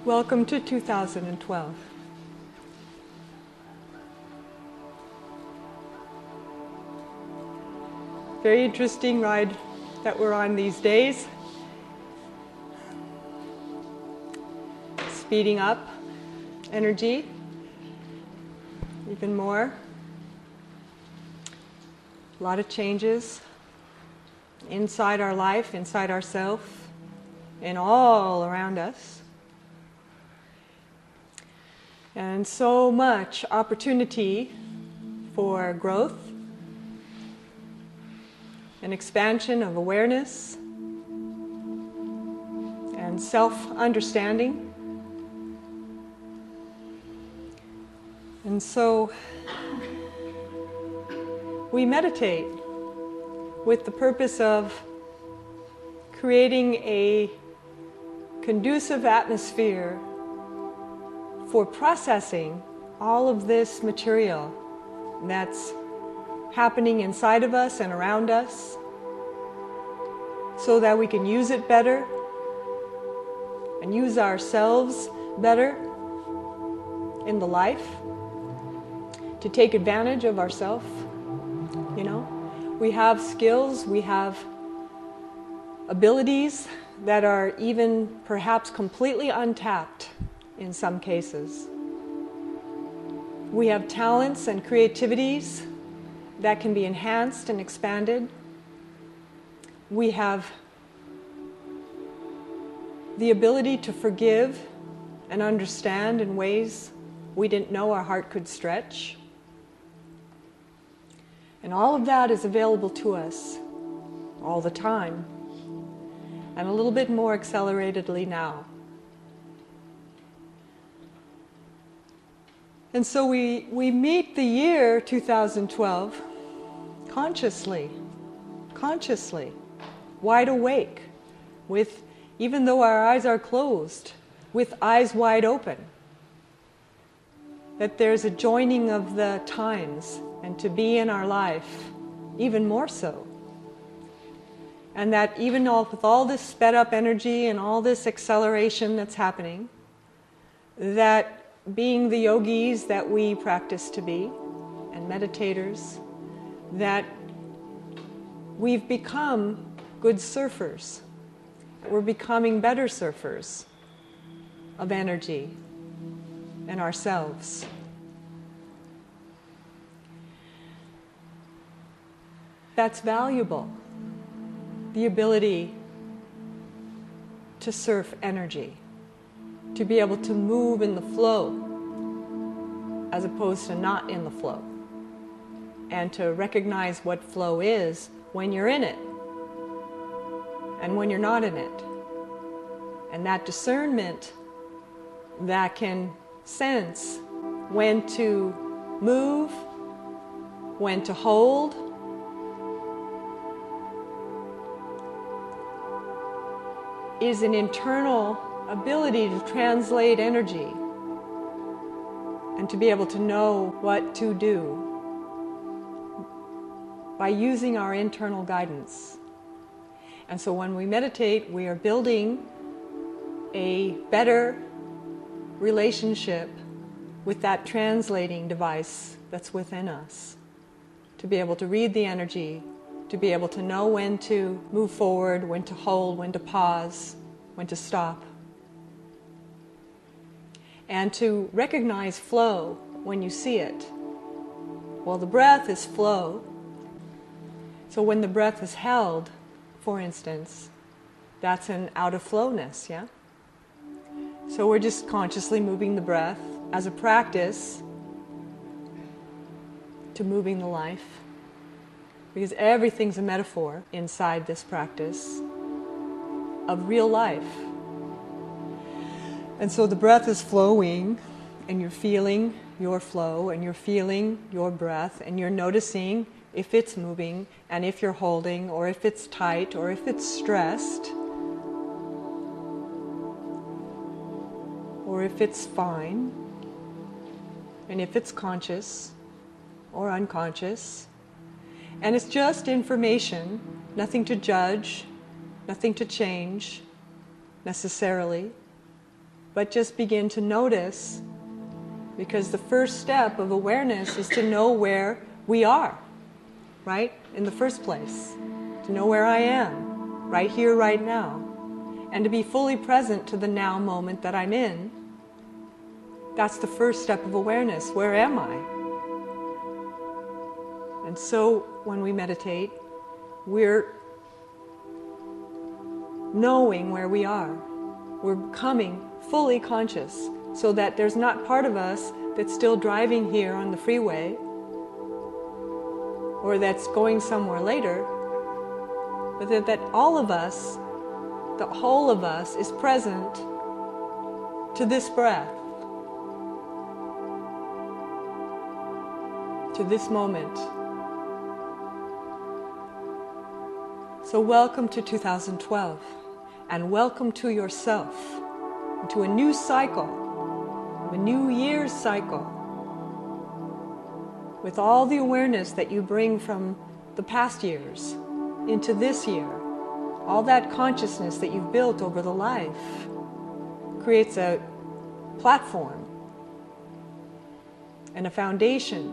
Welcome to 2012. Very interesting ride that we're on these days. Speeding up energy even more. A lot of changes inside our life, inside ourselves, and all around us. And so much opportunity for growth and expansion of awareness and self-understanding. And so we meditate with the purpose of creating a conducive atmosphere for processing all of this material that's happening inside of us and around us, so that we can use it better and use ourselves better in the life, to take advantage of ourselves. You know, we have skills, we have abilities that are even perhaps completely untapped in some cases. We have talents and creativities that can be enhanced and expanded. We have the ability to forgive and understand in ways we didn't know our heart could stretch. And all of that is available to us all the time, and a little bit more acceleratedly now. And so we meet the year 2012 consciously, wide awake, with, even though our eyes are closed, with eyes wide open. That there's a joining of the times, and to be in our life even more so. And that even with all this sped up energy and all this acceleration that's happening, that being the yogis that we practice to be, and meditators, that we've become good surfers. We're becoming better surfers of energy and ourselves. That's valuable, the ability to surf energy, to be able to move in the flow as opposed to not in the flow, and to recognize what flow is when you're in it and when you're not in it. And that discernment that can sense when to move, when to hold, is an internal ability to translate energy and to be able to know what to do by using our internal guidance. And so when we meditate, we are building a better relationship with that translating device that's within us, to be able to read the energy, to be able to know when to move forward, when to hold, when to pause, when to stop. And to recognize flow when you see it. Well, the breath is flow. So when the breath is held, for instance, that's an out of flowness, yeah? So we're just consciously moving the breath as a practice to moving the life. Because everything's a metaphor inside this practice of real life. And so the breath is flowing, and you're feeling your flow, and you're feeling your breath, and you're noticing if it's moving, and if you're holding, or if it's tight, or if it's stressed, or if it's fine, and if it's conscious or unconscious. And it's just information, nothing to judge, nothing to change necessarily. but just begin to notice, because the first step of awareness is to know where we are, right? In the first place, to know where I am, right here, right now, and to be fully present to the now moment that I'm in. That's the first step of awareness. Where am I? And so when we meditate, we're knowing where we are. We're becoming fully conscious, so that there's not part of us that's still driving here on the freeway or that's going somewhere later, but that all of us, the whole of us, is present to this breath, to this moment. So welcome to 2012, and welcome to yourself, to a new cycle, a new year's cycle, with all the awareness that you bring from the past years into this year. All that consciousness that you've built over the life creates a platform and a foundation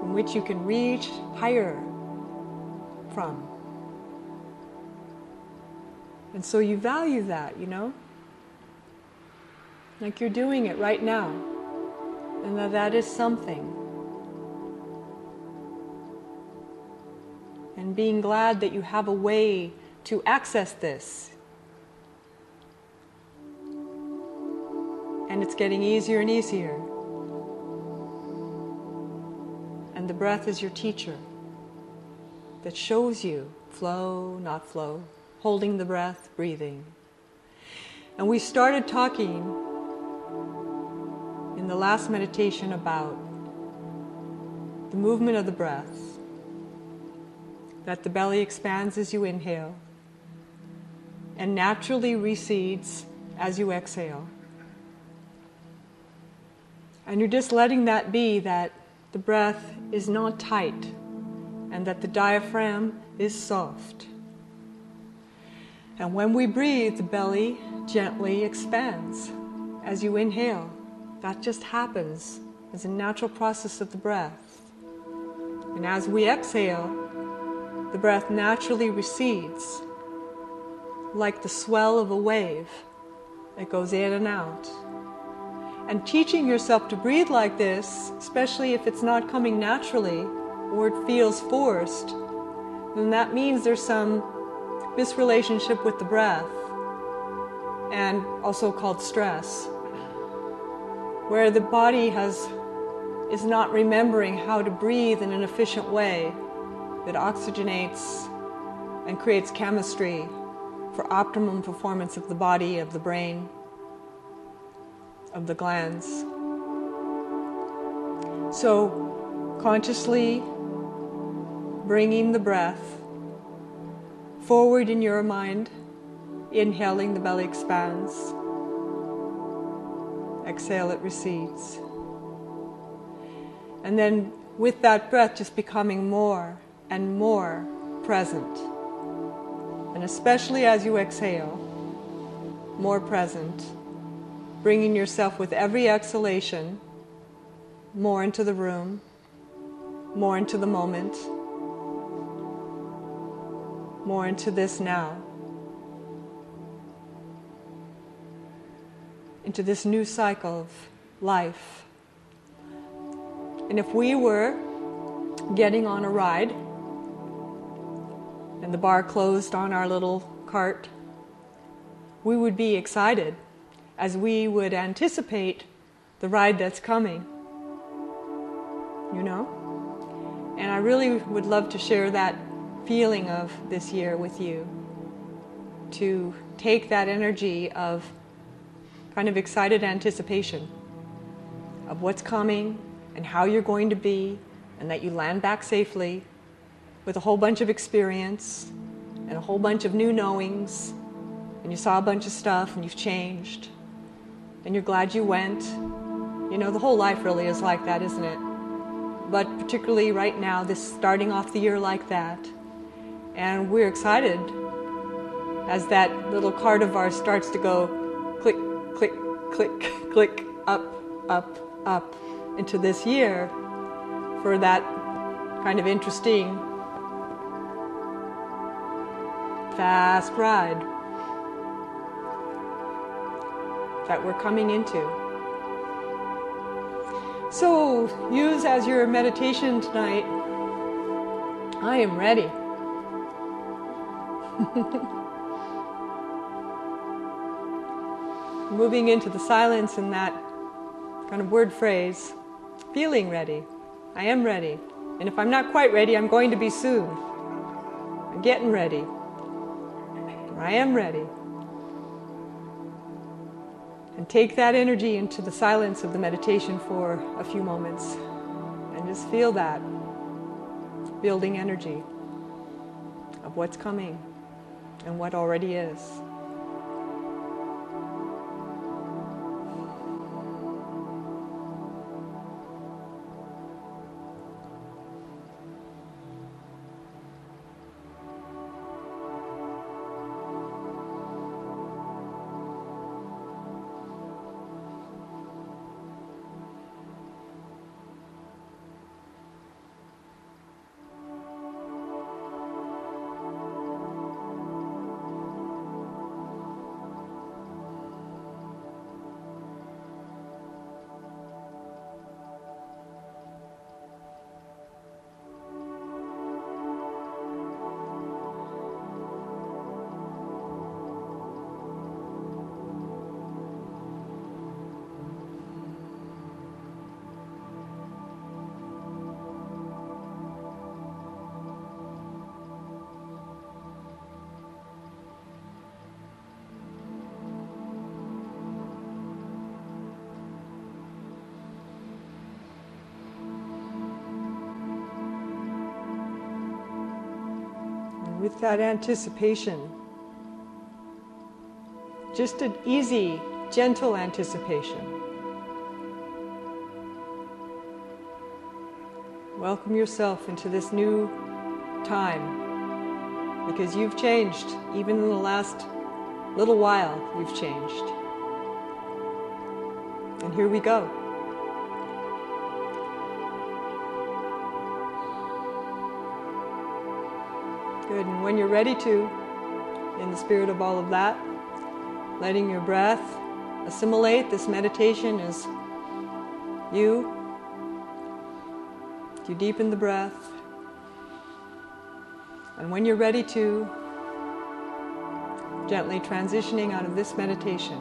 in which you can reach higher from. And so you value that, like you're doing it right now, and that is something. And being glad that you have a way to access this. And it's getting easier and easier. And the breath is your teacher that shows you flow, not flow, holding the breath, breathing. And we started talking in the last meditation about the movement of the breath, that the belly expands as you inhale and naturally recedes as you exhale. And you're just letting that be, that the breath is not tight and that the diaphragm is soft. And when we breathe, the belly gently expands as you inhale. That just happens as a natural process of the breath. And as we exhale, the breath naturally recedes, like the swell of a wave that goes in and out. And teaching yourself to breathe like this, especially if it's not coming naturally or it feels forced, then that means there's some misrelationship with the breath, and also called stress, where the body is not remembering how to breathe in an efficient way that oxygenates and creates chemistry for optimum performance of the body, of the brain, of the glands. So consciously bringing the breath forward in your mind, inhaling, the belly expands. Exhale, it recedes. And then with that breath just becoming more and more present. And especially as you exhale, more present, bringing yourself with every exhalation more into the room, more into the moment, more into this now, into this new cycle of life. And if we were getting on a ride and the bar closed on our little cart, we would be excited as we would anticipate the ride that's coming, And I really would love to share that feeling of this year with you, to take that energy of kind of excited anticipation of what's coming and how you're going to be, and that you land back safely with a whole bunch of experience and a whole bunch of new knowings, and you saw a bunch of stuff and you've changed and you're glad you went. The whole life really is like that, isn't it? But particularly right now, this starting off the year like that. And we're excited as that little cart of ours starts to go click, click, click, up, up into this year for that kind of interesting, fast ride that we're coming into. So use as your meditation tonight, I am ready. Moving into the silence in that kind of word phrase, feeling ready. I am ready. And if I'm not quite ready, I'm going to be soon. I'm getting ready. I am ready. And take that energy into the silence of the meditation for a few moments. And just feel that building energy of what's coming and what already is. With that anticipation, just an easy, gentle anticipation. Welcome yourself into this new time, because you've changed. Even in the last little while, you've changed. And here we go. Good, and when you're ready to, in the spirit of all of that, letting your breath assimilate this meditation as you deepen the breath. And when you're ready to, gently transitioning out of this meditation